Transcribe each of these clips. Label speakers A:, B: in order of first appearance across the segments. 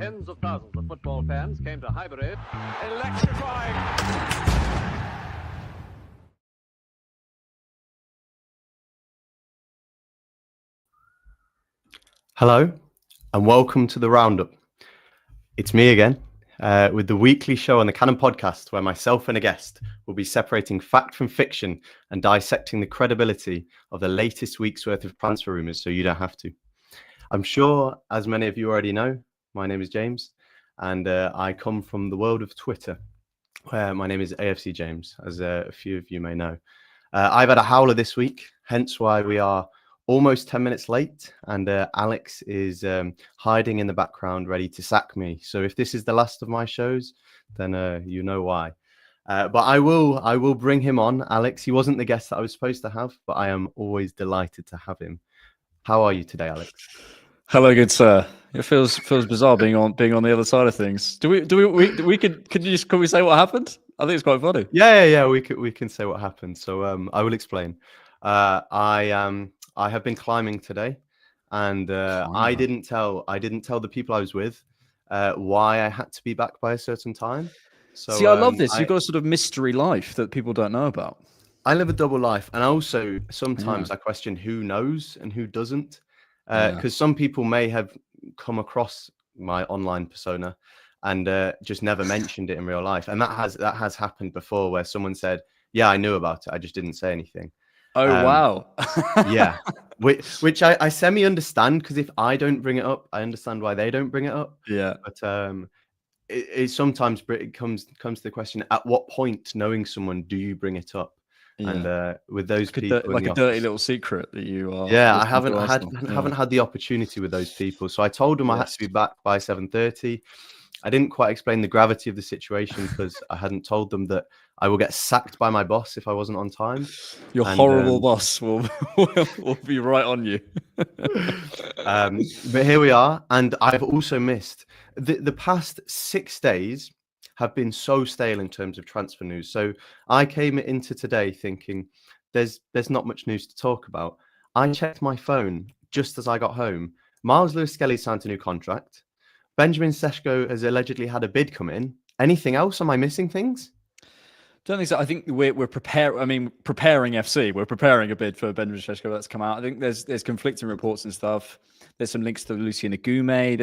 A: Tens of thousands of football fans came to Highbury. Electrifying.
B: Hello, and welcome to the Roundup. It's me again, with the weekly show on the Cannon podcast, where myself and a guest will be separating fact from fiction and dissecting the credibility of the latest week's worth of transfer rumours, so you don't have to. I'm sure, as many of you already know, my name is James, and I come from the world of Twitter, where my name is AFC James, as a few of you may know. I've had a howler this week, hence why we are almost 10 minutes late, and Alex is hiding in the background ready to sack me. So if this is the last of my shows, then you know why. But I will bring him on. Alex, he wasn't the guest that I was supposed to have, but I am always delighted to have him. How are you today, Alex?
C: Hello, good sir. It feels bizarre being on the other side of things. Could we say what happened? I think it's quite funny.
B: Yeah. We can say what happened. So I will explain. I have been climbing today, and I didn't tell the people I was with why I had to be back by a certain time. So
C: see, I love this. You've got a sort of mystery life that people don't know about.
B: I live a double life, and also sometimes I question who knows and who doesn't, because some people may have come across my online persona and just never mentioned it in real life, and that has happened before, where someone said, "Yeah, I knew about it. I just didn't say anything."
C: Oh, wow.
B: Yeah, which I semi understand, because if I don't bring it up, I understand why they don't bring it up.
C: Yeah.
B: But it sometimes comes to the question: at what point, knowing someone, do you bring it up?
C: Yeah.
B: And with those people,
C: like a dirty little secret that you are.
B: Yeah, I haven't had the opportunity with those people. So I told them I had to be back by 7:30. I didn't quite explain the gravity of the situation, because I hadn't told them that I will get sacked by my boss if I wasn't on time.
C: Your horrible boss will be right on you.
B: But here we are, and I've also missed the past 6 days have been so stale in terms of transfer news. So I came into today thinking there's not much news to talk about. I checked my phone just as I got home. Miles Lewis-Skelly signed a new contract. Benjamin Sesko has allegedly had a bid come in. Anything else? Am I missing things?
C: Don't think so. I think we're preparing FC. We're preparing a bid for Benjamin Sesko that's come out. I think there's conflicting reports and stuff. There's some links to Lucien Agume.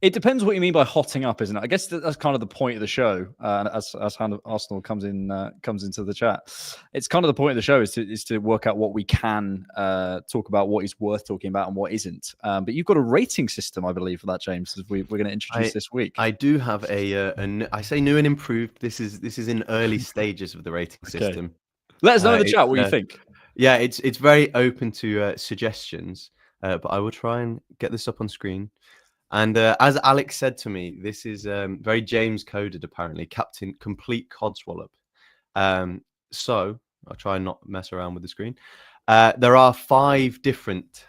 C: It depends what you mean by hotting up, isn't it? I guess that's kind of the point of the show. As Arsenal comes into the chat, it's kind of the point of the show is to work out what we can talk about, what is worth talking about, and what isn't. But you've got a rating system, I believe, for that, James. As we're going to introduce this week.
B: I do have I say new and improved. This is in early stages of the rating system.
C: Let us know in the chat what you think.
B: Yeah, it's very open to suggestions, but I will try and get this up on screen. And as Alex said to me, this is very James coded, apparently. Captain Complete Codswallop. So I'll try and not mess around with the screen. There are 5 different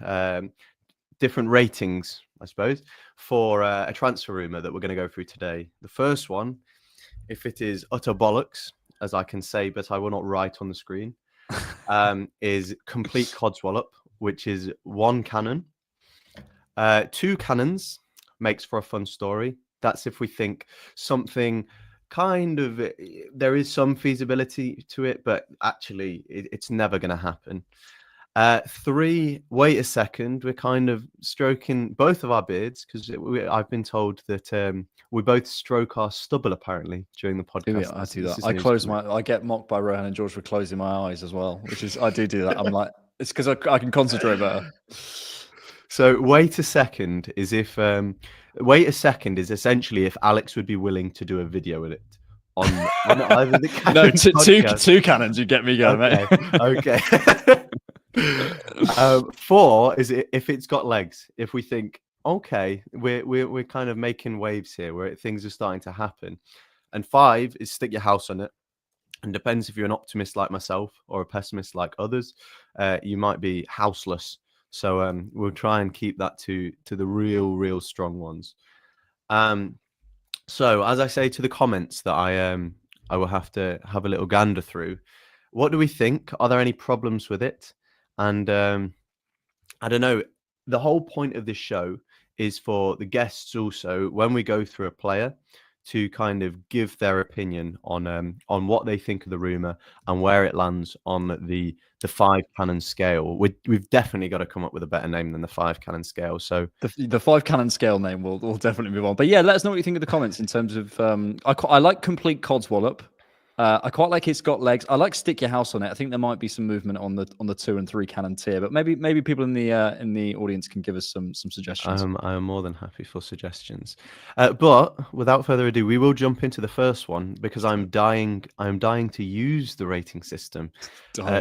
B: ratings, I suppose, for a transfer rumour that we're going to go through today. The first one, if it is utter bollocks, as I can say, but I will not write on the screen, is Complete Codswallop, which is 1 cannon. 2 cannons makes for a fun story. That's if we think something kind of, there is some feasibility to it, but actually it's never going to happen. 3, wait a second. We're kind of stroking both of our beards, because I've been told that we both stroke our stubble apparently during the podcast.
C: Yeah, I do that. I get mocked by Rohan and George for closing my eyes as well, which is I do that. I'm like, it's because I can concentrate better.
B: So wait a second is essentially if Alex would be willing to do a video with it on either the
C: no two cannons. You get me going, mate.
B: Okay. 4 is if it's got legs. If we think, okay, we're kind of making waves here, where things are starting to happen. And 5 is stick your house on it. And depends if you're an optimist like myself or a pessimist like others. You might be houseless. So we'll try and keep that to the real strong ones. So as I say to the comments that I will have to have a little gander through. What do we think? Are there any problems with it? And I don't know. The whole point of this show is for the guests also, when we go through a player, to kind of give their opinion on what they think of the rumor and where it lands on the 5-cannon scale. We've definitely got to come up with a better name than the 5-cannon scale. So
C: the 5-cannon scale name will definitely move on. But yeah, let us know what you think of the comments in terms of. I like complete codswallop. I quite like It's Got Legs. I like Stick Your House on It. I think there might be some movement on the 2 and 3 cannon tier, but maybe people in the audience can give us some suggestions.
B: I am more than happy for suggestions. But without further ado, we will jump into the first one because I'm dying to use the rating system.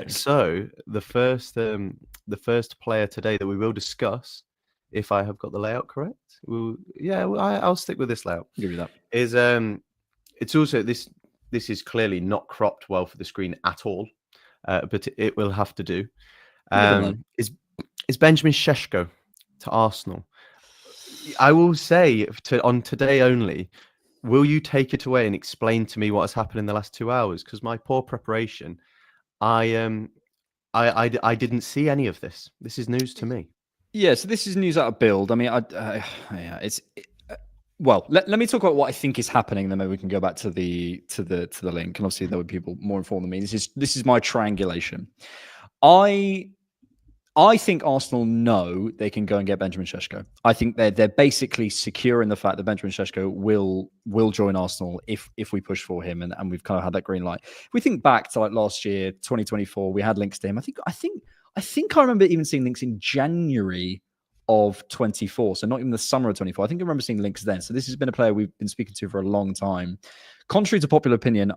B: So the first player today that we will discuss, if I have got the layout correct, I'll stick with this layout.
C: Give you that.
B: Is it's also this is clearly not cropped well for the screen at all, but it will have to do. Is Benjamin Sesko to Arsenal? I will say on today only, will you take it away and explain to me what has happened in the last 2 hours? Because my poor preparation, I didn't see any of this. This is news to me.
C: Yeah, so this is news out of Build. I mean, well, let me talk about what I think is happening, then maybe we can go back to the link. And obviously there would be people more informed than me. This is my triangulation. I think Arsenal know they can go and get Benjamin Sesko. I think they're basically secure in the fact that Benjamin Sesko will join Arsenal if we push for him, and we've kind of had that green light. If we think back to like last year, 2024, we had links to him. I think I remember even seeing links in January of 24, so not even the summer of 24. I think I remember seeing links then. So this has been a player we've been speaking to for a long time. Contrary to popular opinion,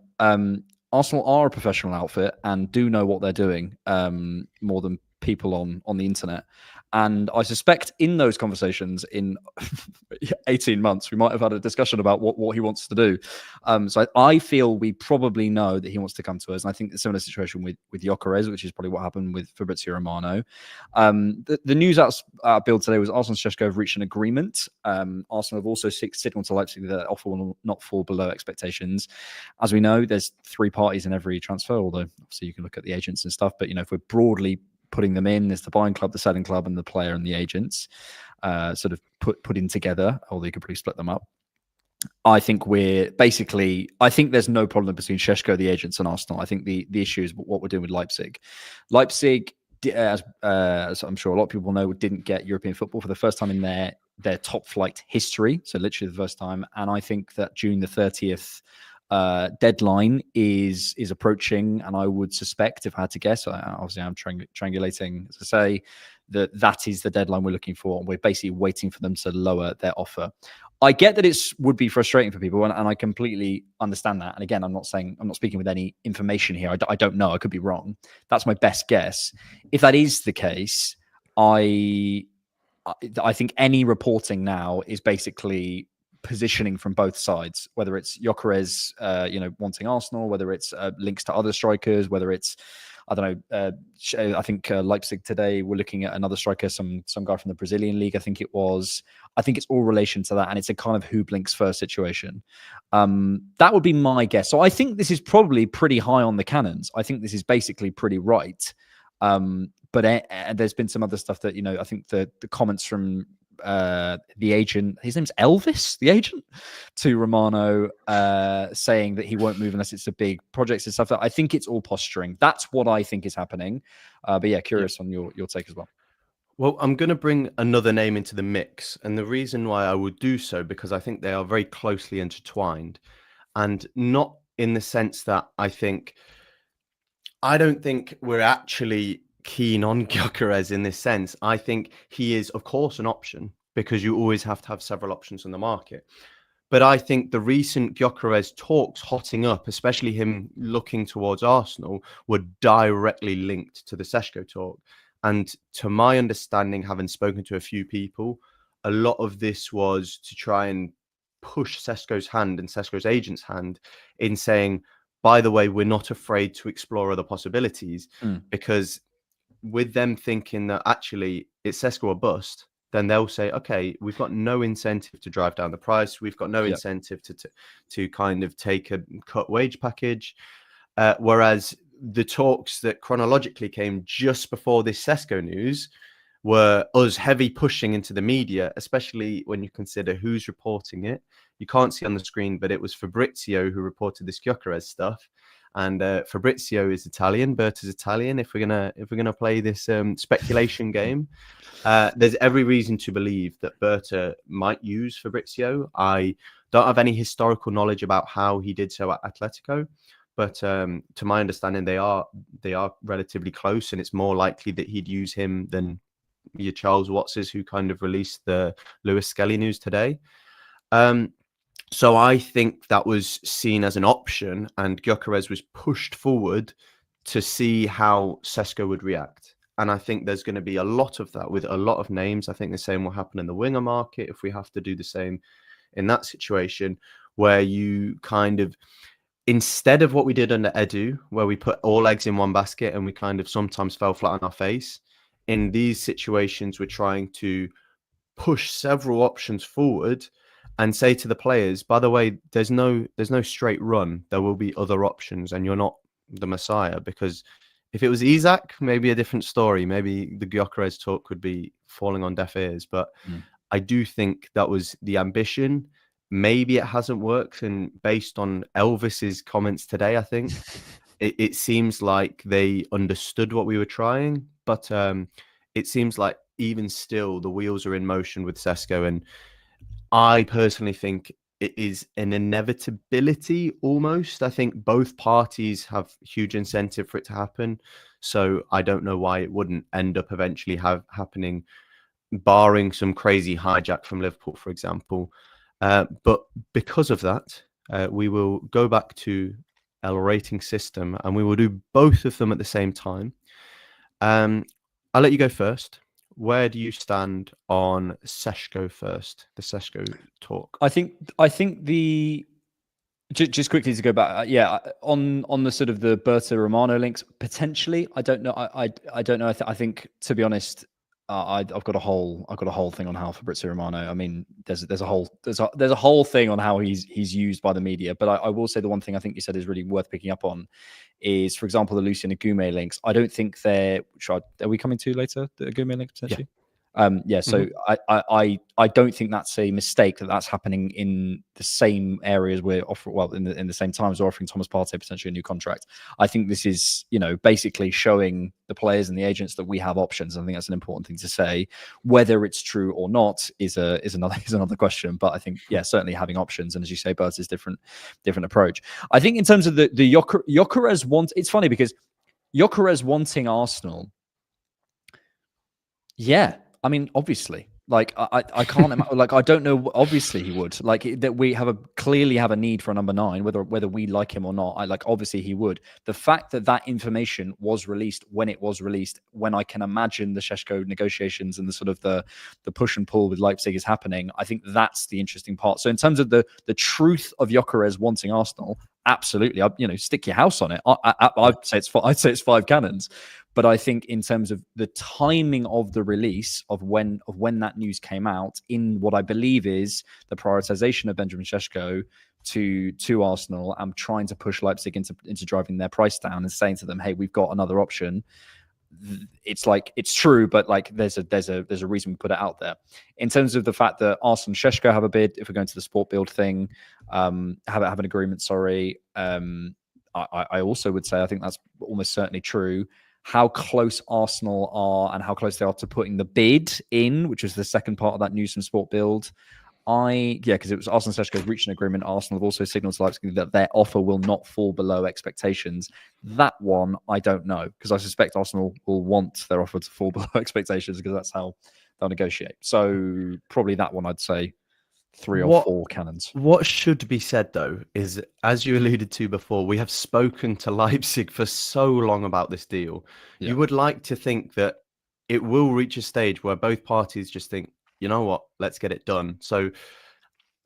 C: Arsenal are a professional outfit and do know what they're doing more than people on the internet. And I suspect in those conversations in 18 months, we might have had a discussion about what he wants to do. So I feel we probably know that he wants to come to us. And I think the similar situation with Gyokeres, which is probably what happened with Fitzio Romano. The news out Build today was Arsenal and Sesko have reached an agreement. Arsenal have also signalled to Leipzig that the offer will not fall below expectations. As we know, there's 3 parties in every transfer, although obviously you can look at the agents and stuff. But, if we're broadly putting them in, there's the buying club, the selling club, and the player and the agents sort of put in together, although you could probably split them up. I think I think there's no problem between Sesko, the agents, and Arsenal. I think the issue is what we're doing with Leipzig. Leipzig, as I'm sure a lot of people know, didn't get European football for the first time in their top flight history. So literally the first time. And I think that June the 30th deadline is approaching, and I would suspect, if I had to guess, obviously I'm triangulating, as I say, that is the deadline we're looking for, and we're basically waiting for them to lower their offer. I get that it would be frustrating for people, and I completely understand that. And again, I'm not speaking with any information here. I don't know. I could be wrong. That's my best guess. If that is the case, I think any reporting now is basically positioning from both sides, whether it's Gyokeres, wanting Arsenal, whether it's links to other strikers, whether it's, I don't know, I think Leipzig today were looking at another striker, some guy from the Brazilian league, I think it was. I think it's all relation to that, and it's a kind of who blinks first situation. That would be my guess. So I think this is probably pretty high on the cannons. I think this is basically pretty right. But there's been some other stuff that, I think the comments from the agent, his name's Elvis, the agent, to Romano, saying that he won't move unless it's a big project and stuff. That I think it's all posturing. That's what I think is happening. But yeah, curious on your take as well.
B: Well, I'm going to bring another name into the mix, and the reason why I would do so, because I think they are very closely intertwined, and not in the sense that I don't think we're actually keen on Gyokeres in this sense. I think he is, of course, an option, because you always have to have several options on the market. But I think the recent Gyokeres talks hotting up, especially him looking towards Arsenal, were directly linked to the Sesko talk. And to my understanding, having spoken to a few people, a lot of this was to try and push Sesko's hand and Sesko's agent's hand in saying, by the way, we're not afraid to explore other possibilities, because with them thinking that actually it's Sesko or bust, then they'll say, okay, we've got no incentive to drive down the price. We've got no incentive to kind of take a cut wage package. Whereas the talks that chronologically came just before this Sesko news were us heavy pushing into the media, especially when you consider who's reporting it. You can't see on the screen, but it was Fabrizio who reported this Gyokeres stuff. And Fabrizio is Italian, Bert is Italian. If we're gonna play this speculation game, there's every reason to believe that Berta might use Fabrizio. I don't have any historical knowledge about how he did so at Atletico, but to my understanding, they are relatively close, and it's more likely that he'd use him than your Charles Wattses, who kind of released the Lewis Skelly news today. So I think that was seen as an option, and Gyokeres was pushed forward to see how Sesko would react. And I think there's going to be a lot of that with a lot of names. I think the same will happen in the winger market if we have to do the same in that situation, where you kind of, instead of what we did under Edu, where we put all eggs in one basket and we kind of sometimes fell flat on our face, in these situations, we're trying to push several options forward and say to the players, by the way, there's no straight run. There will be other options, and you're not the Messiah. Because if it was Isak, maybe a different story. Maybe the Gyokeres talk could be falling on deaf ears. But I do think that was the ambition. Maybe it hasn't worked. And based on Elvis's comments today, I think it seems like they understood what we were trying. But it seems like even still, the wheels are in motion with Sesko. And I personally think it is an inevitability almost. I think both parties have huge incentive for it to happen. So I don't know why it wouldn't end up eventually happening, barring some crazy hijack from Liverpool, for example. But because of that, we will go back to our rating system and we will do both of them at the same time. I'll let you go first. Where do you stand on Sesko first? The Sesko talk.
C: I think the just quickly to go back, on the sort of the Berta Romano links potentially. I don't know. I don't know. I think, to be honest, I've got a whole thing on how Fabrizio Romano. I mean, there's a whole thing on how he's used by the media. But I will say the one thing I think you said is really worth picking up on is, for example, the Lucien Agume links. I don't think are we coming to later, the Agume link potentially? So I don't think that's a mistake that's happening in the same areas we're offering, well, in the same time as we're offering Thomas Partey potentially a new contract. I think this is, basically showing the players and the agents that we have options. I think that's an important thing to say. Whether it's true or not is another question. But I think, certainly having options, and as you say, Bert's is different approach. I think in terms of the Gyokeres it's funny because Gyokeres wanting Arsenal. Yeah. I mean, obviously, like I can't imagine, like I don't know. Obviously, he would that. We clearly have a need for a number 9, whether we like him or not. Obviously he would. The fact that information was released when it was released, when I can imagine the Sesko negotiations and the sort of the push and pull with Leipzig is happening. I think that's the interesting part. So in terms of the truth of Gyokeres wanting Arsenal, absolutely, stick your house on it. I'd say it's 5 cannons. But I think in terms of the timing of the release of when that news came out, in what I believe is the prioritization of Benjamin Sesko to Arsenal and trying to push Leipzig into driving their price down and saying to them, hey, we've got another option. It's true, but there's a reason we put it out there. In terms of the fact that Arsenal and Sesko have a bid, if we're going to the sport build thing, have an agreement. Sorry, I also would say I think that's almost certainly true. How close Arsenal are and how close they are to putting the bid in, which was the second part of that news from Sport Build. Because it was Arsenal and Sesko reached an agreement. Arsenal have also signalled to Leipzig that their offer will not fall below expectations. That one, I don't know, because I suspect Arsenal will want their offer to fall below expectations because that's how they'll negotiate. So probably that one, I'd say 3 or 4 cannons.
B: What should be said, though, is, as you alluded to before, we have spoken to Leipzig for so long about this deal. Yeah. You would like to think that it will reach a stage where both parties just think, you know what, let's get it done. So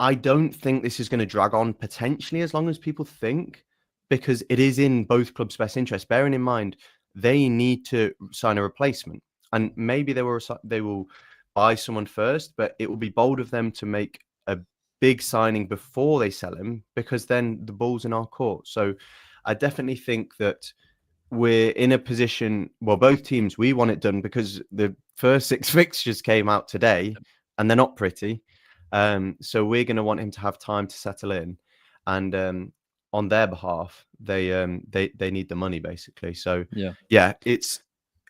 B: I don't think this is going to drag on potentially as long as people think, because it is in both clubs' best interest. Bearing in mind, they need to sign a replacement. And maybe they will buy someone first, but it will be bold of them to make a big signing before they sell him, because then the ball's in our court. So I definitely think that we're in a position. Well, both teams, we want it done because the first 6 fixtures came out today, and they're not pretty. So we're going to want him to have time to settle in, and on their behalf, they need the money basically. So yeah,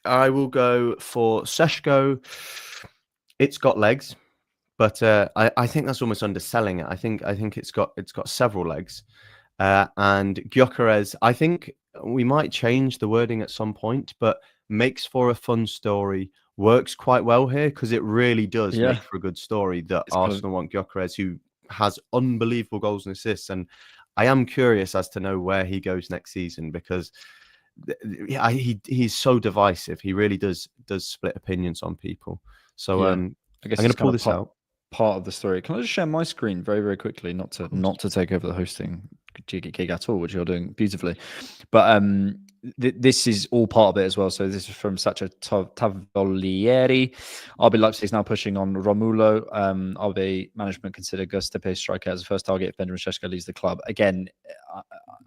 B: I will go for Sesko. It's got legs, but I think that's almost underselling it. I think it's got several legs, and Gyokeres. I think we might change the wording at some point, but makes for a fun story. Works quite well here because it really does make for a good story that Arsenal want Gyokeres, who has unbelievable goals and assists, and I am curious as to know where he goes next season because he's so divisive. He really does split opinions on people. So
C: I guess
B: I'm going to pull this out.
C: Part of the story. Can I just share my screen very, very quickly? Not to take over the hosting gig at all, which you're doing beautifully. But this is all part of it as well. So this is from Sacha Tavolieri. RB Leipzig is now pushing on Romulo. RB management consider Gus Tepe striker as the first target if Benjamin Sesko leaves the club. Again,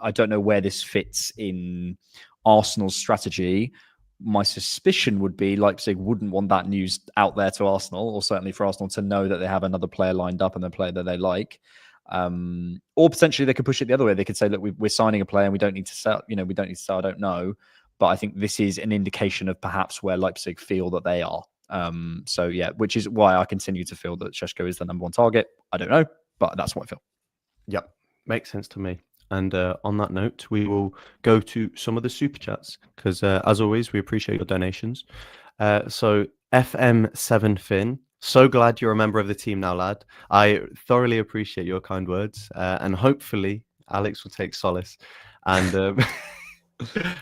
C: I don't know where this fits in Arsenal's strategy. My suspicion would be Leipzig wouldn't want that news out there to Arsenal, or certainly for Arsenal to know that they have another player lined up and a player that they like. Or potentially they could push it the other way. They could say, look, we're signing a player and we don't need to sell. We don't need to sell. I don't know. But I think this is an indication of perhaps where Leipzig feel that they are. So yeah, which is why I continue to feel that Sesko is the number one target. I don't know, but that's what I feel.
B: Yep. Makes sense to me. And on that note, we will go to some of the super chats because, as always, we appreciate your donations. So FM7 Finn, so glad you're a member of the team now, lad. I thoroughly appreciate your kind words, and hopefully Alex will take solace. And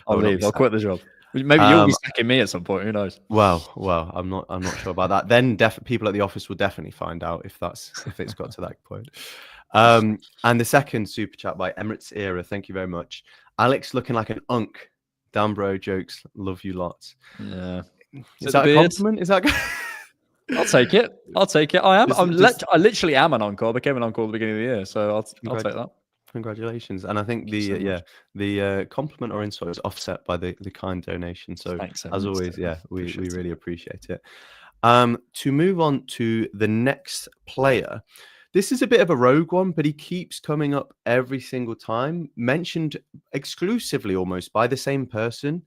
C: I'll leave. I'll quit the job. Maybe you'll be sacking me at some point. Who knows?
B: Well, I'm not sure about that. Then people at the office will definitely find out if it's got to that point. And the second super chat by Emirates Era, thank you very much. Alex looking like an unk. Damn bro, jokes, love you lots.
C: Yeah.
B: Is that a compliment? Is that?
C: I'll take it. I am. I literally am an encore. I became an encore at the beginning of the year, so I'll take that.
B: Congratulations. And I think the compliment or insult is offset by the kind donation. So thanks, as always, we really appreciate it. To move on to the next player. This is a bit of a rogue one, but he keeps coming up every single time, mentioned exclusively almost by the same person.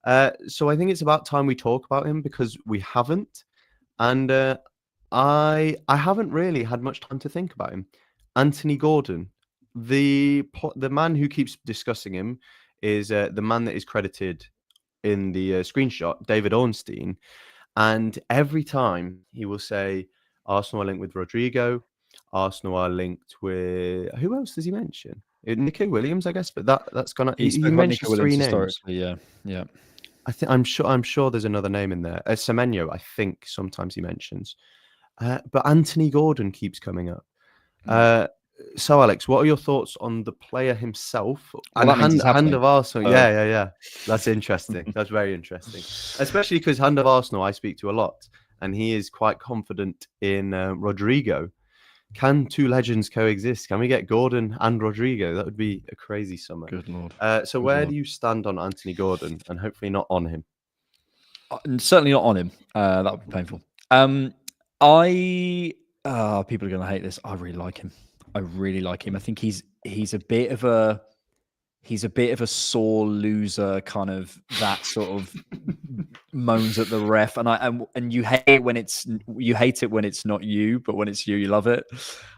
B: So I think it's about time we talk about him because we haven't. And I haven't really had much time to think about him. Anthony Gordon, the man who keeps discussing him is the man that is credited in the screenshot, David Ornstein. And every time he will say, Arsenal are linked with Rodrigo. Arsenal are linked with who else does he mention? Nico Williams, I guess, but that's gonna. He mentions three names.
C: Yeah.
B: I'm sure there's another name in there. Semenyo, I think sometimes he mentions, but Anthony Gordon keeps coming up. So, Alex, what are your thoughts on the player himself and Hand of Arsenal? Yeah. That's interesting. That's very interesting, especially because Hand of Arsenal I speak to a lot, and he is quite confident in Rodrigo. Can two legends coexist? Can we get Gordon and Rodrigo? That would be a crazy summer.
C: Good Lord.
B: So where do you stand on Anthony Gordon, and hopefully not on him?
C: Certainly not on him. That would be painful. People are going to hate this. I really like him. I think he's a bit of a sore loser, kind of that sort of moans at the ref, and you hate it when it's not you, but when it's you, you love it.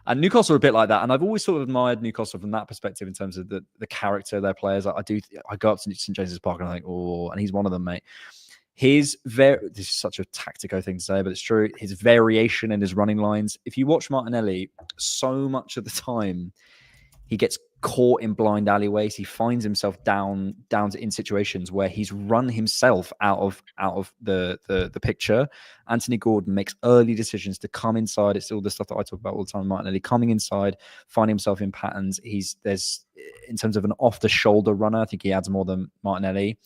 C: And Newcastle are a bit like that, and I've always sort of admired Newcastle from that perspective in terms of the character of their players. I go up to St James's Park and I think, oh, and he's one of them, mate. This is such a tactical thing to say, but it's true. His variation in his running lines. If you watch Martinelli, so much of the time he gets caught in blind alleyways. He finds himself down in situations where he's run himself out of the picture. Anthony Gordon makes early decisions to come inside. It's all the stuff that I talk about all the time. Martinelli coming inside, finding himself in patterns. There's in terms of an off the shoulder runner, I think he adds more than Martinelli.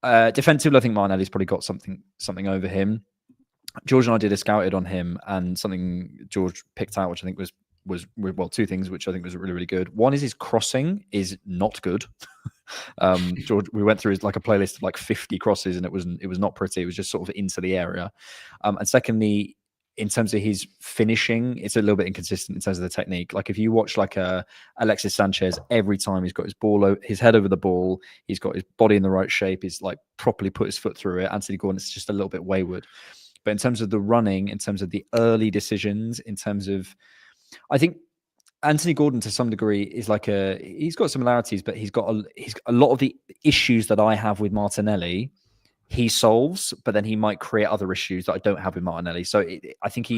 C: Defensively, I think Martinelli's probably got something over him. George and I did a scouted on him, and something George picked out, which I think was two things which I think was really, really good. One is his crossing is not good. George, we went through like a playlist of like 50 crosses, and it was not pretty. It was just sort of into the area. And secondly, in terms of his finishing, it's a little bit inconsistent in terms of the technique. Like if you watch like Alexis Sanchez, every time he's got his head over the ball, he's got his body in the right shape, he's like properly put his foot through it. Anthony Gordon, it's just a little bit wayward. But in terms of the running, in terms of the early decisions, in terms of, I think Anthony Gordon to some degree is like he's got similarities, but he's got a lot of the issues that I have with Martinelli, he solves, but then he might create other issues that I don't have with Martinelli. So I think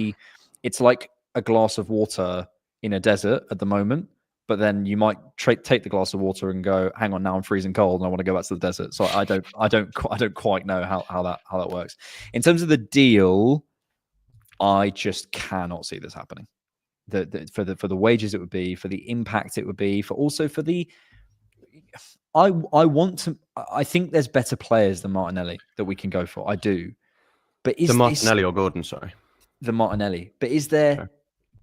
C: it's like a glass of water in a desert at the moment, but then you might take the glass of water and go, hang on, now I'm freezing cold and I want to go back to the desert. So I don't quite know how that works. In terms of the deal, I just cannot see this happening. For the wages it would be, for the impact it would be, for the I think there's better players than Martinelli that we can go for. I do. But is
B: Martinelli or Gordon, sorry.
C: The Martinelli. But is there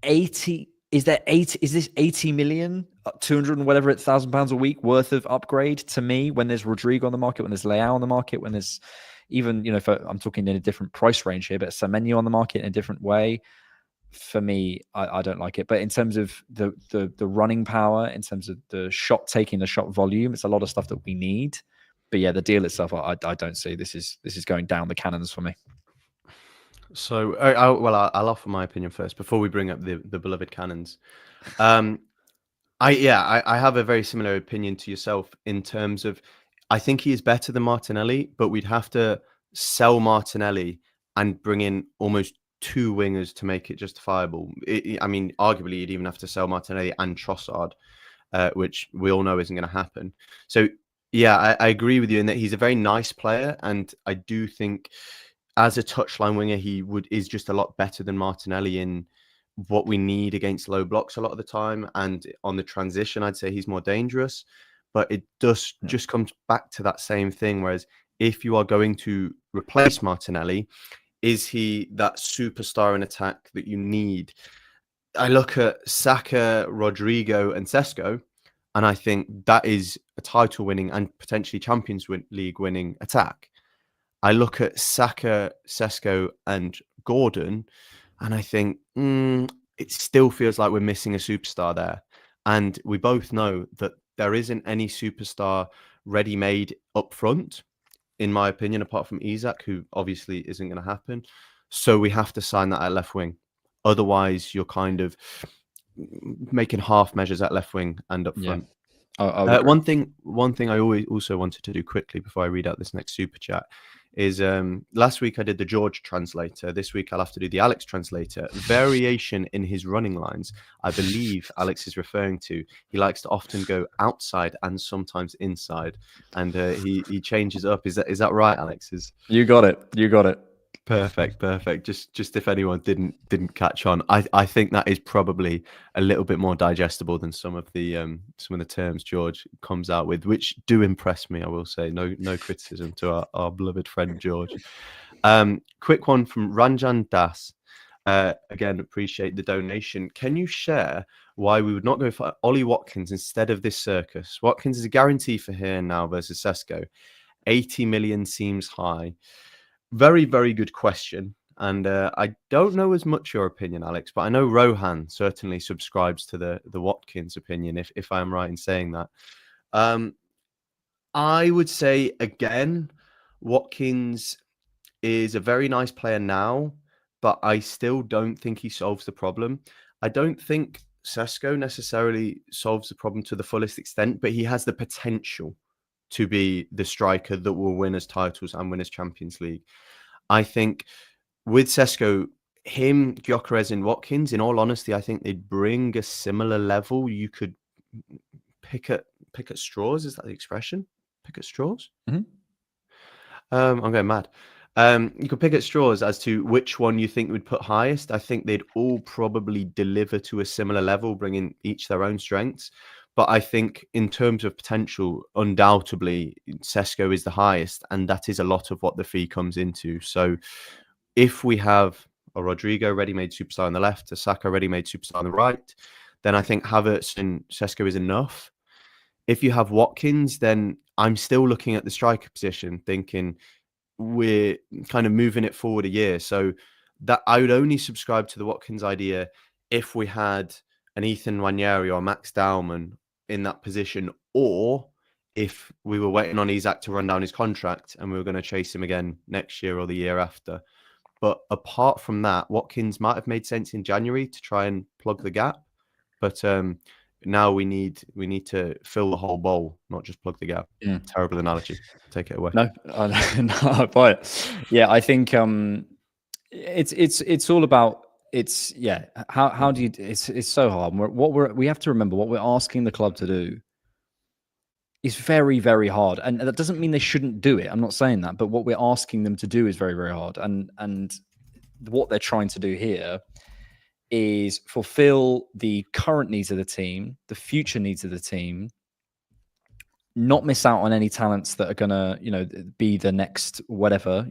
C: 80 is this 80 million, 200 and whatever £1,000 a week worth of upgrade to me when there's Rodrigo on the market, when there's Leao on the market, when there's even, I'm talking in a different price range here, but Semenyo on the market in a different way? For me, I don't like it. But in terms of the running power, in terms of the shot volume, it's a lot of stuff that we need. But yeah, the deal itself, I don't see. This is going down the cannons for me.
B: So, I'll offer my opinion first before we bring up the beloved cannons. I have a very similar opinion to yourself in terms of, I think he is better than Martinelli, but we'd have to sell Martinelli and bring in almost two wingers to make it justifiable. Arguably, you'd even have to sell Martinelli and Trossard, which we all know isn't going to happen. So, yeah, I agree with you in that he's a very nice player, and I do think as a touchline winger, is just a lot better than Martinelli in what we need against low blocks a lot of the time, and on the transition, I'd say he's more dangerous. But it just comes back to that same thing. Whereas if you are going to replace Martinelli, is he that superstar in attack that you need? I look at Saka, Rodrigo, and Sesko, and I think that is a title-winning and potentially Champions League winning attack. I look at Saka, Sesko, and Gordon, and I think it still feels like we're missing a superstar there. And we both know that there isn't any superstar ready-made up front, in my opinion, apart from Isak, who obviously isn't going to happen. So we have to sign that at left wing. Otherwise, you're kind of making half measures at left wing and up front. One thing I also wanted to do quickly before I read out this next super chat is last week I did the George translator. This week I'll have to do the Alex translator. Variation in his running lines, I believe Alex is referring to. He likes to often go outside and sometimes inside, and he changes up. Is that right, Alex?
C: You got it.
B: Perfect. Just if anyone didn't catch on, I think that is probably a little bit more digestible than some of the terms George comes out with, which do impress me. I will say, no criticism to our beloved friend George. Quick one from Ranjan Das. Again, appreciate the donation. Can you share why we would not go for Ollie Watkins instead of this circus? Watkins is a guarantee for here now versus Sesko. 80 million seems high. Very, very good question. And I don't know as much your opinion, Alex, but I know Rohan certainly subscribes to the Watkins opinion, if I am right in saying that. I would say, again, Watkins is a very nice player now, but I still don't think he solves the problem. I don't think Sesko necessarily solves the problem to the fullest extent, but he has the potential to be the striker that will win us titles and win us Champions League. I think with Sesko, him, Gyokeres and Watkins, in all honesty, I think they'd bring a similar level. You could pick at straws. Is that the expression? Pick at straws?
C: Mm-hmm.
B: I'm going mad. You could pick at straws as to which one you think would put highest. I think they'd all probably deliver to a similar level, bringing each their own strengths. But I think in terms of potential, undoubtedly, Sesko is the highest, and that is a lot of what the fee comes into. So if we have a Rodrigo ready-made superstar on the left, a Saka ready-made superstar on the right, then I think Havertz and Sesko is enough. If you have Watkins, then I'm still looking at the striker position, thinking we're kind of moving it forward a year. So that I would only subscribe to the Watkins idea if we had an Ethan Nwaneri or Max Dowman in that position, or if we were waiting on Isak to run down his contract and we were going to chase him again next year or the year after. But apart from that, Watkins might have made sense in January to try and plug the gap. But now we need to fill the whole bowl, not just plug the gap. Terrible analogy. Take it away.
C: No, I buy it. Yeah, I think it's all about how do you? It's so hard. We have to remember what we're asking the club to do is very, very hard, and that doesn't mean they shouldn't do it. I'm not saying that, but what we're asking them to do is very, very hard, and what they're trying to do here is fulfill the current needs of the team, the future needs of the team, not miss out on any talents that are going to, be the next whatever,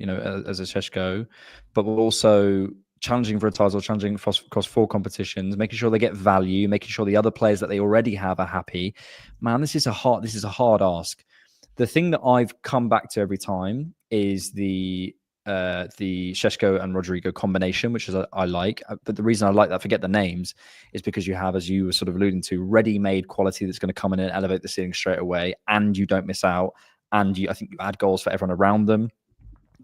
C: as a Sesko, but we're also challenging for a title, challenging across 4 competitions, making sure they get value, making sure the other players that they already have are happy. Man, this is a hard ask. The thing that I've come back to every time is the Sesko and Rodrigo combination, which is I like. But the reason I like that, forget the names, is because you have, as you were sort of alluding to, ready-made quality that's going to come in and elevate the ceiling straight away, and you don't miss out. And I think you add goals for everyone around them.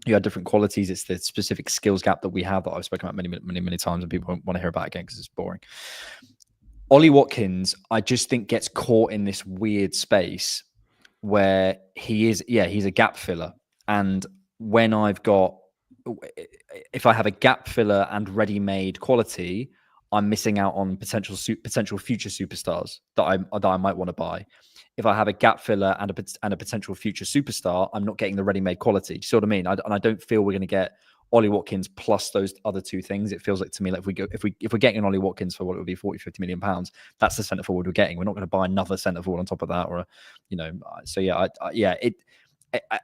C: You add different qualities. It's the specific skills gap that we have that I've spoken about many times, and people won't want to hear about again because it's boring. Ollie Watkins, I just think, gets caught in this weird space where he's a gap filler. And if I have a gap filler and ready-made quality, I'm missing out on potential future superstars that I might want to buy. If I have a gap filler and a potential future superstar, I'm not getting the ready-made quality. Do you see what I mean? And I don't feel we're going to get Ollie Watkins plus those other 2 things. It feels like to me like if we're getting an Ollie Watkins for what it would be 40-50 million pounds, that's the centre forward we're getting. We're not going to buy another centre forward on top of that, or So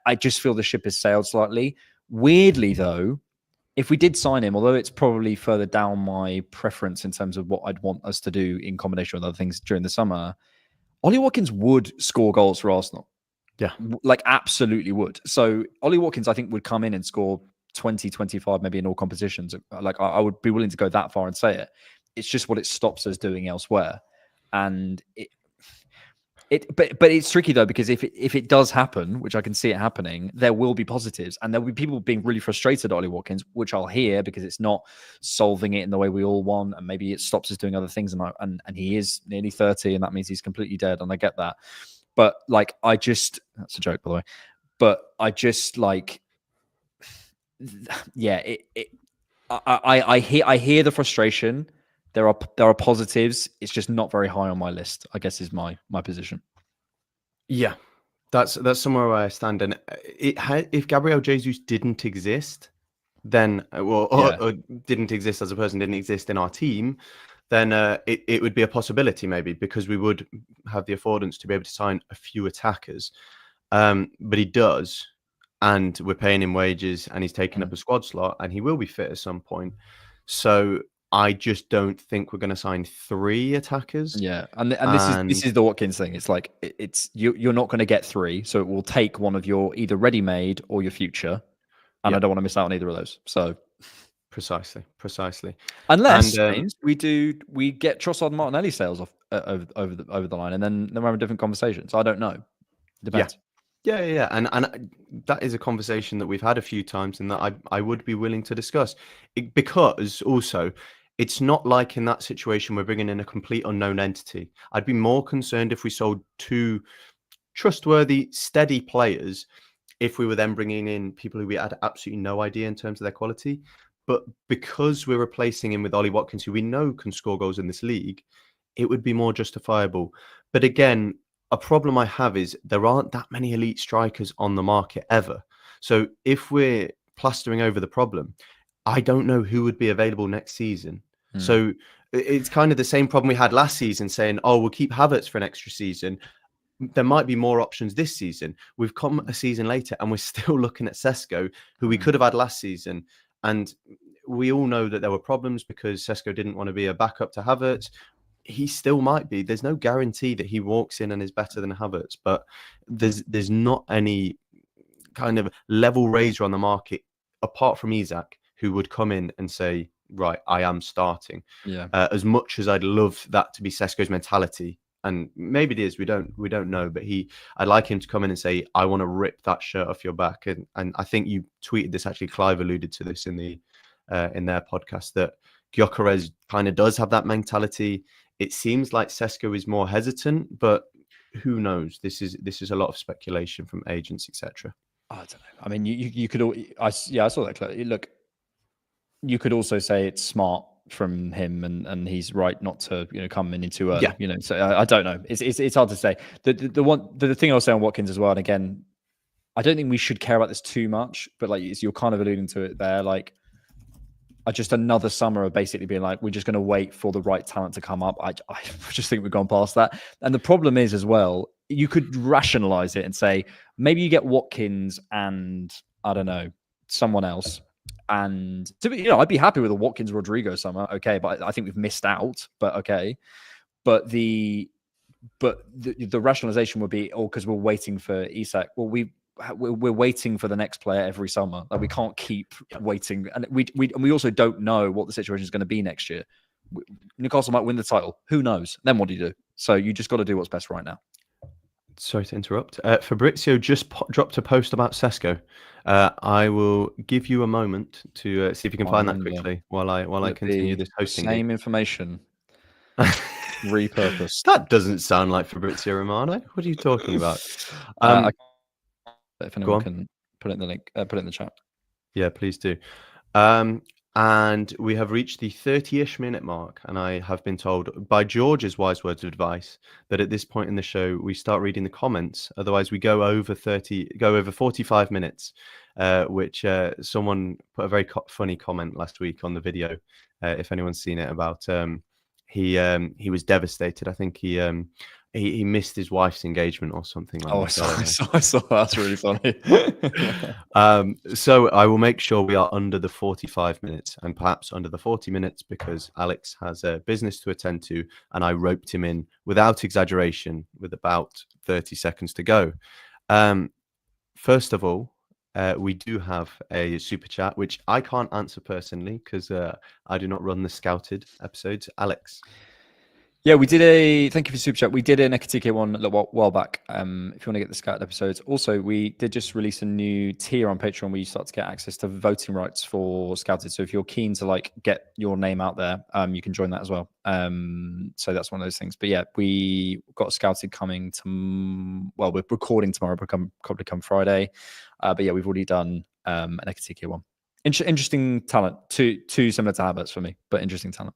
C: I just feel the ship has sailed slightly. Weirdly though, if we did sign him, although it's probably further down my preference in terms of what I'd want us to do in combination with other things during the summer, Ollie Watkins would score goals for Arsenal.
B: Yeah.
C: Like absolutely would. So Ollie Watkins, I think, would come in and score 20, 25, maybe in all competitions. Like I would be willing to go that far and say it. It's just what it stops us doing elsewhere. And but it's tricky though, because if it does happen, which I can see it happening, there will be positives, and there'll be people being really frustrated at Ollie Watkins, which I'll hear because it's not solving it in the way we all want, and maybe it stops us doing other things. And he is nearly 30, and that means he's completely dead, and I get that. But like, that's a joke, by the way. But I just like, I hear the frustration. There are positives. It's just not very high on my list, I guess, is my position.
B: Yeah, that's somewhere where I stand. And if Gabriel Jesus didn't exist, then or didn't exist as a person, didn't exist in our team, then it would be a possibility maybe, because we would have the affordance to be able to sign a few attackers. But he does, and we're paying him wages, and he's taking up a squad slot, and he will be fit at some point. So I just don't think we're going to sign 3 attackers.
C: Yeah, and this is the Watkins thing. It's like you're not going to get 3, so it will take one of your either ready-made or your future, and I don't want to miss out on either of those. So
B: precisely.
C: Unless we get Trossard and Martinelli sales off over the line, and then we're having different conversations. I don't know. Depends.
B: Yeah, and that is a conversation that we've had a few times, and that I would be willing to discuss, because also it's not like in that situation we're bringing in a complete unknown entity. I'd be more concerned if we sold 2 trustworthy, steady players, if we were then bringing in people who we had absolutely no idea in terms of their quality. But because we're replacing him with Ollie Watkins, who we know can score goals in this league, it would be more justifiable. But again, a problem I have is there aren't that many elite strikers on the market ever. So if we're plastering over the problem, I don't know who would be available next season. So it's kind of the same problem we had last season, saying, oh, we'll keep Havertz for an extra season. There might be more options this season. We've come a season later and we're still looking at Sesko, who we could have had last season. And we all know that there were problems because Sesko didn't want to be a backup to Havertz. he still might be. There's no guarantee that he walks in and is better than Havertz, but there's not any kind of level raiser on the market apart from Isak who would come in and say, right, I am starting.
C: Yeah.
B: As much as I'd love that to be Sesko's mentality, and maybe it is, we don't know, but I'd like him to come in and say, I want to rip that shirt off your back. And I think you tweeted this, actually, Clive alluded to this in their podcast, that Gyokeres kind of does have that mentality. It seems like Sesko is more hesitant, but who knows? This is a lot of speculation from agents, etc.
C: I don't know. I mean, you could I saw that clip. Look, you could also say it's smart from him, and he's right not to come in too early.
B: Yeah.
C: So I don't know. It's hard to say. The thing I was saying on Watkins as well, and again, I don't think we should care about this too much, but like you're kind of alluding to it there, like just another summer of basically being like, we're just going to wait for the right talent to come up. I just think we've gone past that. And the problem is as well, you could rationalize it and say, maybe you get Watkins and I don't know, someone else. And to be, I'd be happy with a Watkins Rodrigo summer. Okay. But I think we've missed out, but okay. But the rationalization would be, because we're waiting for Isak. Well, we're waiting for the next player every summer. Like, we can't keep waiting, and we also don't know what the situation is going to be next year. Newcastle might win the title. Who knows? Then what do you do? So you just got to do what's best right now.
B: Sorry to interrupt. Fabrizio just dropped a post about Sesko. I will give you a moment to see if you can find that quickly while I continue this hosting.
C: Same information. Repurposed.
B: That doesn't sound like Fabrizio Romano. What are you talking about?
C: If anyone can put it in the link, put it in the chat.
B: Yeah, please do. And we have reached the 30-ish minute mark, and I have been told by George's wise words of advice that at this point in the show we start reading the comments. Otherwise, we go over 45 minutes, which someone put a very funny comment last week on the video. If anyone's seen it, about he was devastated. I think he missed his wife's engagement or something like that.
C: I saw that's really funny.
B: So I will make sure we are under the 45 minutes and perhaps under the 40 minutes, because Alex has a business to attend to, and I roped him in without exaggeration with about 30 seconds to go. First of all, we do have a super chat, which I can't answer personally because I do not run the Scouted episodes. Alex.
C: Yeah, we did thank you for super chat. We did an Ekatike one a little while back. If you want to get the Scout episodes. Also, we did just release a new tier on Patreon where you start to get access to voting rights for Scouted. So if you're keen to get your name out there, you can join that as well. So that's one of those things. But yeah, we got Scouted coming we're recording tomorrow, probably come Friday. But yeah, we've already done an Ekatike one. Interesting talent. Too similar to Havertz for me, but interesting talent.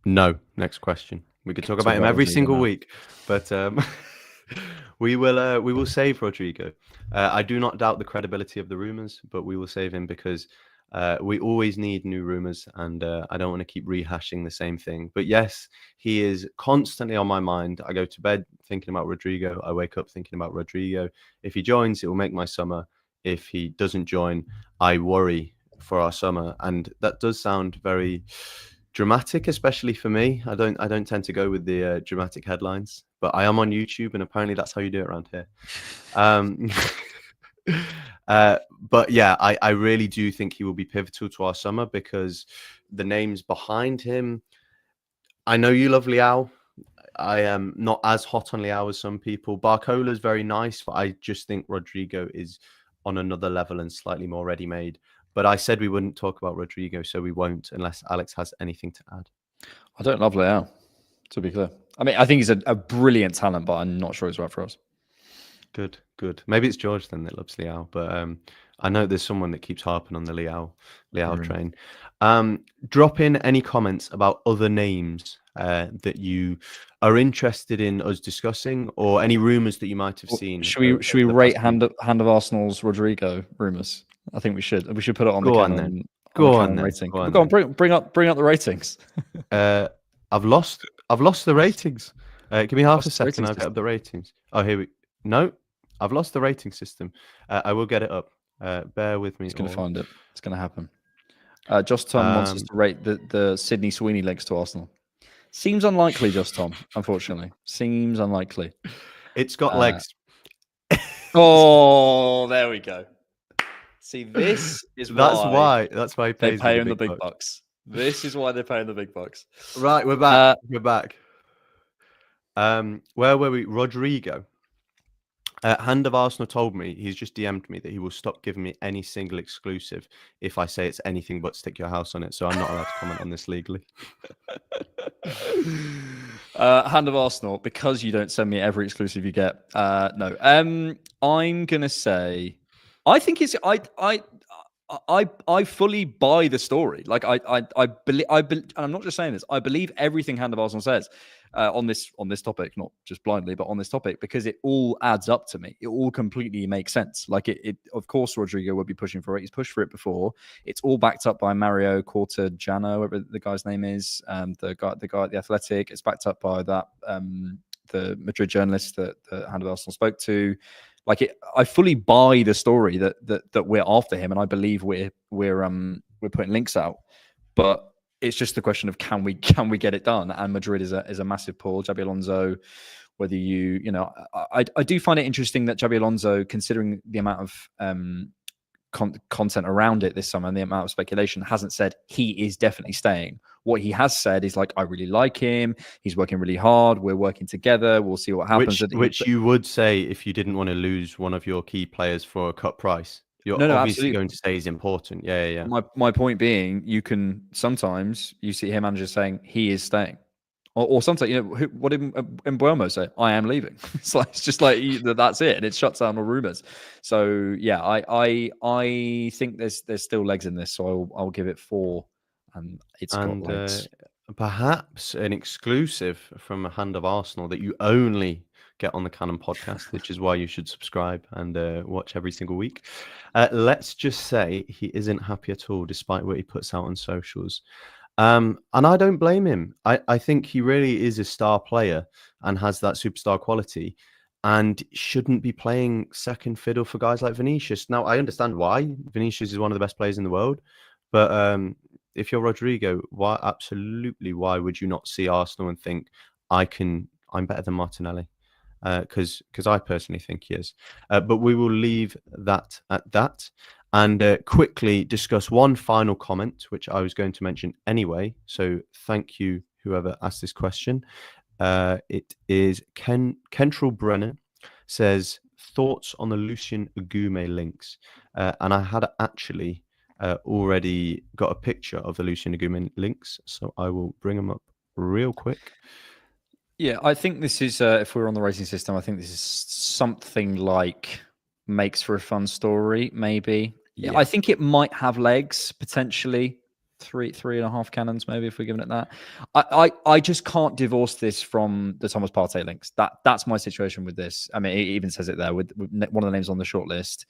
B: No. Next question. We could talk about him every single week, but we will save Rodrigo. I do not doubt the credibility of the Rumours, but we will save him because we always need new Rumours, and I don't want to keep rehashing the same thing. But yes, he is constantly on my mind. I go to bed thinking about Rodrigo. I wake up thinking about Rodrigo. If he joins, it will make my summer. If he doesn't join, I worry for our summer, and that does sound very dramatic, especially for me. I don't tend to go with the dramatic headlines, but I am on YouTube, and apparently that's how you do it around here. But yeah, I really do think he will be pivotal to our summer because the names behind him. I know you love Leao. I am not as hot on Leao as some people. Barcola is very nice, but I just think Rodrigo is on another level and slightly more ready-made. But I said we wouldn't talk about Rodrigo, so we won't unless Alex has anything to add.
C: I don't love Leao, to be clear. I mean, I think he's a brilliant talent, but I'm not sure he's right for us.
B: Good. Maybe it's George then that loves Leao, but I know there's someone that keeps harping on the Leao train. Drop in any comments about other names that you are interested in us discussing, or any rumours that you might have seen.
C: Should we rate Hand of Arsenal's Rodrigo rumours? I think we should. We should put it on the Cannon. Go on rating. Go on, bring up the ratings.
B: I've lost the ratings. Give me half a second. I'll get up the ratings. Oh, here we. No, I've lost the rating system. I will get it up. Bear with me.
C: He's going to find it. It's going to happen. Josh Tom wants us to rate the Sydney Sweeney legs to Arsenal. Seems unlikely, just Tom. Unfortunately, seems unlikely.
B: It's got legs.
C: Oh, there we go. See, this is
B: That's why he
C: they
B: pays
C: pay
B: the
C: him the big
B: bucks.
C: bucks. This is why they're paying the big bucks.
B: Right, we're back. We're back. Where were we? Rodrigo. Hand of Arsenal told me, he's just DM'd me that he will stop giving me any single exclusive if I say it's anything but stick your house on it. So I'm not allowed to comment on this legally.
C: Hand of Arsenal, because you don't send me every exclusive you get. No. I'm gonna say, I think it's I fully buy the story. Like I believe, and I'm not just saying this. I believe everything Hand of Arsenal says on this topic, not just blindly, but on this topic, because it all adds up to me. It all completely makes sense. Like it of course, Rodrigo would be pushing for it. He's pushed for it before. It's all backed up by Mario Corteggiano, whatever the guy's name is, the guy at the Athletic. It's backed up by that the Madrid journalist that Hand of Arsenal spoke to. Like I fully buy the story that we're after him, and I believe we're putting links out, but it's just the question of can we get it done? And Madrid is a massive pull. Xabi Alonso, whether I do find it interesting that Xabi Alonso, considering the amount of content around it this summer and the amount of speculation, hasn't said he is definitely staying. What he has said is like, I really like him. He's working really hard. We're working together. We'll see what happens.
B: Which you would say if you didn't want to lose one of your key players for a cut price. You're obviously absolutely going to say he's important. Yeah.
C: My point being, you can sometimes you see hair managers saying he is staying, or sometimes what did Mbuemo say? I am leaving. It's just like that's it, and it shuts down all rumors. So yeah, I think there's still legs in this. So I'll give it 4. And it's got legs.
B: Perhaps an exclusive from a Hand of Arsenal that you only get on the Cannon podcast, which is why you should subscribe and watch every single week. Let's just say he isn't happy at all, despite what he puts out on socials. And I don't blame him. I think he really is a star player and has that superstar quality and shouldn't be playing second fiddle for guys like Vinicius. Now, I understand why. Vinicius is one of the best players in the world, but if you're Rodrigo, why would you not see Arsenal and think I'm better than Martinelli? Because I personally think he is. But we will leave that at that and quickly discuss one final comment, which I was going to mention anyway. So thank you, whoever asked this question. It is Kentrell Brenner says, thoughts on the Lucien Agume links. And I had actually already got a picture of the Lucien Agume links, so I will bring them up real quick.
C: Yeah, I think this is, if we're on the rating system, I think this is something like makes for a fun story, maybe. Yeah. I think it might have legs, potentially. 3.5 cannons, maybe, if we're giving it that. I just can't divorce this from the Thomas Partey links. That's my situation with this. I mean, it even says it there with one of the names on the shortlist.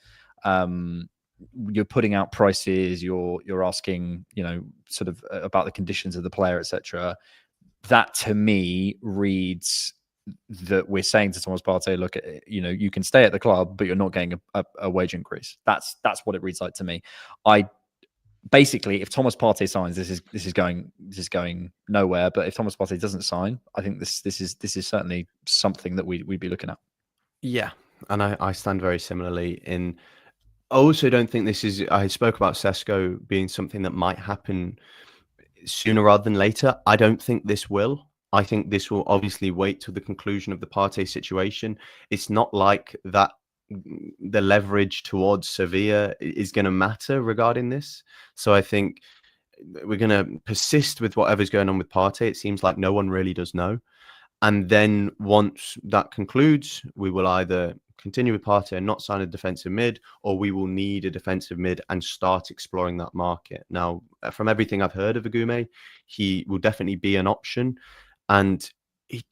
C: You're putting out prices, you're asking, sort of about the conditions of the player, etc. That to me reads that we're saying to Thomas Partey, look, you can stay at the club, but you're not getting a wage increase. That's what it reads like to me. Basically, if Thomas Partey signs, this is going nowhere. But if Thomas Partey doesn't sign, I think this is certainly something that we'd be looking at.
B: Yeah, and I stand very similarly in. I also don't think this is. I spoke about Sesko being something that might happen sooner rather than later. I don't think this will. I think this will obviously wait till the conclusion of the Partey situation. It's not like that the leverage towards Sevilla is going to matter regarding this. So I think we're going to persist with whatever's going on with Partey. It seems like no one really does know. And then once that concludes, we will either continue with Partey and not sign a defensive mid, or we will need a defensive mid and start exploring that market. Now, from everything I've heard of Agume, he will definitely be an option, and he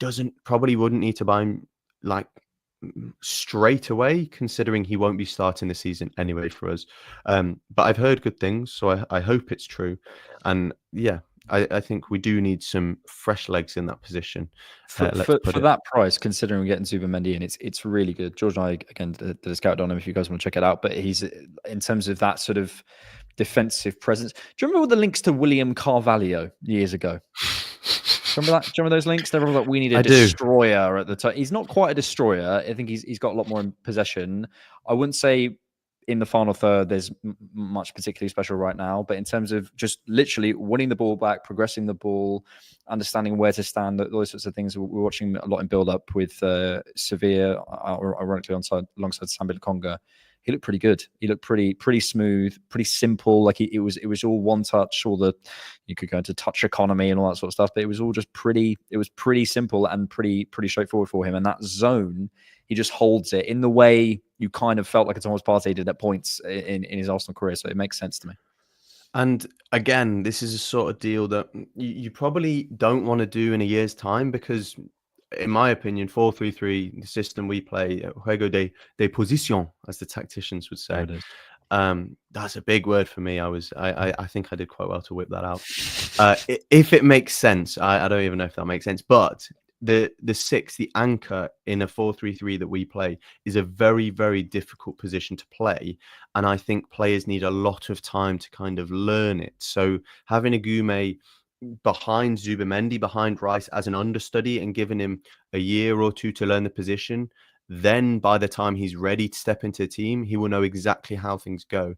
B: probably wouldn't need to buy him like straight away, considering he won't be starting the season anyway for us. But I've heard good things, so I hope it's true. And yeah, I think we do need some fresh legs in that position.
C: For that price, considering we're getting Zubimendi in, it's really good. George and I, again, did a scout on him if you guys want to check it out. But he's, in terms of that sort of defensive presence. Do you remember all the links to William Carvalho years ago? Remember that? Do you remember those links? They're all like, we need a
B: I do.
C: destroyer at the time. He's not quite a destroyer. I think he's got a lot more in possession. I wouldn't say in the final third there's much particularly special right now, but in terms of just literally winning the ball back, progressing the ball, understanding where to stand, those sorts of things. We're watching a lot in build-up with Sevilla, ironically alongside Sambi Lokonga. He looked pretty good. He looked pretty smooth, pretty simple. Like it was all one touch. You could go into touch economy and all that sort of stuff, but it was all just pretty. It was pretty simple and pretty straightforward for him. And that zone, he just holds it in the way you kind of felt like a Thomas Partey did at points in his Arsenal career. So it makes sense to me.
B: And again, this is a sort of deal that you probably don't want to do in a year's time because, in my opinion, 4-3-3, the system we play, juego de posición, as the tacticians would say. That's a big word for me. I think I did quite well to whip that out. If it makes sense, I don't even know if that makes sense, but the anchor in a 4-3-3 that we play is a very, very difficult position to play. And I think players need a lot of time to kind of learn it. So having a Gume behind Zubimendi, behind Rice as an understudy and giving him a year or two to learn the position, then by the time he's ready to step into the team, he will know exactly how things go.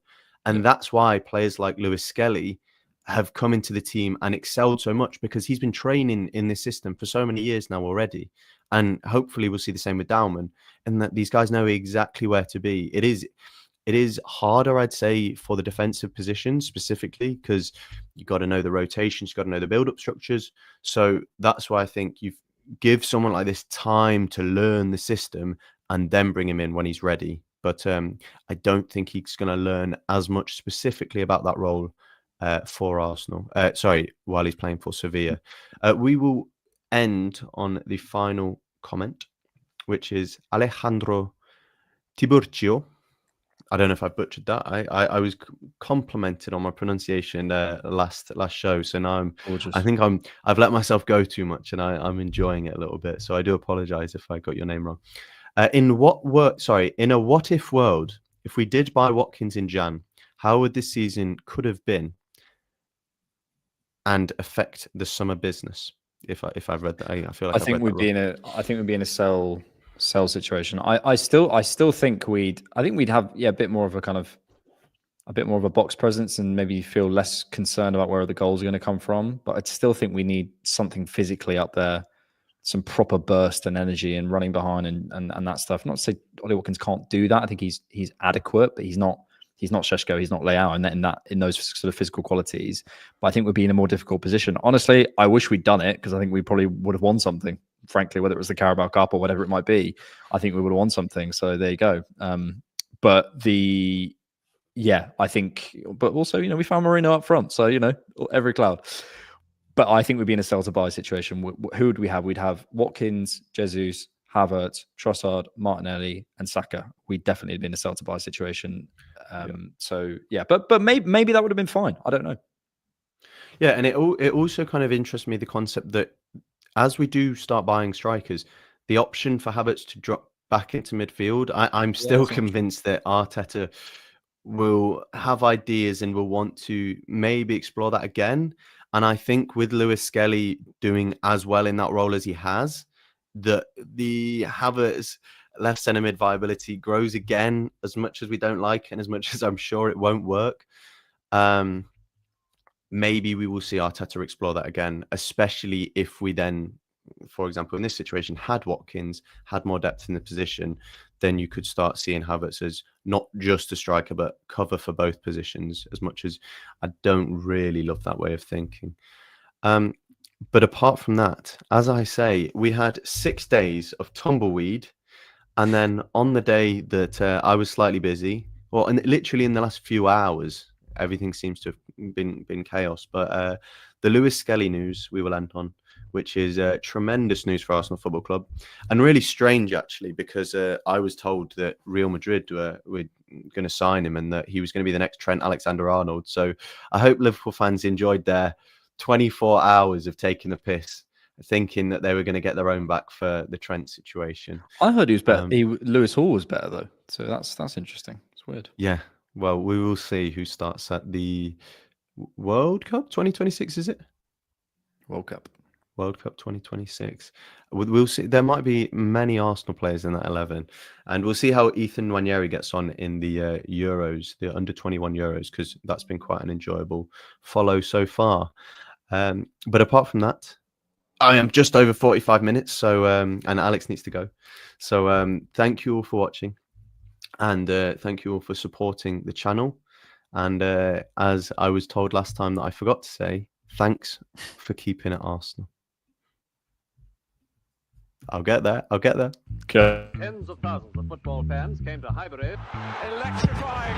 B: And that's why players like Lewis Skelly have come into the team and excelled so much, because he's been training in this system for so many years now already. And hopefully we'll see the same with Dauman, and that these guys know exactly where to be. It is harder, I'd say, for the defensive positions specifically, because you've got to know the rotations, you've got to know the build-up structures. So that's why I think you give someone like this time to learn the system and then bring him in when he's ready. But I don't think he's going to learn as much specifically about that role for Arsenal. While he's playing for Sevilla. We will end on the final comment, which is Alejandro Tiburcio. I don't know if I butchered that. I was complimented on my pronunciation last show, so now I've let myself go too much, and I'm enjoying it a little bit. So I do apologize if I got your name wrong. In a what if world, if we did buy Watkins in Jan, how would this season could have been and affect the summer business? If I've read that, I feel like
C: I think we'd be in a sell situation. I still think we'd have a bit more of a box presence and maybe feel less concerned about where the goals are going to come from. But I'd still think we need something physically up there, some proper burst and energy and running behind and that stuff. Not to say Ollie Watkins can't do that. I think he's adequate, but he's not Sesko, he's not Leao in those sort of physical qualities. But I think we'd be in a more difficult position. Honestly, I wish we'd done it, because I think we probably would have won something. Frankly, whether it was the Carabao Cup or whatever it might be, I think we would have won something. So there you go. But also, we found Marino up front. So, every cloud. But I think we'd be in a sell to buy situation. Who would we have? We'd have Watkins, Jesus, Havertz, Trossard, Martinelli, and Saka. We'd definitely be in a sell to buy situation. But maybe that would have been fine. I don't know.
B: Yeah, and it also kind of interests me, the concept that as we do start buying strikers, the option for Havertz to drop back into midfield, I'm still convinced that Arteta will have ideas and will want to maybe explore that again. And I think with Lewis Skelly doing as well in that role as he has, that the Havertz left centre mid viability grows again, as much as we don't like and as much as I'm sure it won't work. Maybe we will see Arteta explore that again, especially if we then, for example, in this situation, had Watkins, had more depth in the position, then you could start seeing Havertz as not just a striker, but cover for both positions, as much as I don't really love that way of thinking. But apart from that, as I say, we had 6 days of tumbleweed. And then on the day that I was slightly busy, and literally in the last few hours, everything seems to have been chaos. But the Lewis Skelly news we will end on, which is tremendous news for Arsenal Football Club, and really strange actually, because I was told that Real Madrid were going to sign him and that he was going to be the next Trent Alexander-Arnold. So I hope Liverpool fans enjoyed their 24 hours of taking the piss, thinking that they were going to get their own back for the Trent situation.
C: I heard he was better. Lewis Hall was better though, so that's interesting. It's weird.
B: Yeah, well, we will see who starts at the World Cup 2026. Is it
C: World Cup?
B: World Cup 2026. We'll see. There might be many Arsenal players in that 11, and we'll see how Ethan Nwaneri gets on in the Euros, the under 21 Euros, because that's been quite an enjoyable follow so far. But apart from that, I am just over 45 minutes, so and Alex needs to go. So thank you all for watching, and thank you all for supporting the channel. And as I was told last time that I forgot to say, thanks for keeping it Arsenal. I'll get there.
C: Okay.
A: Tens of thousands of football fans came to Highbury. Electrifying!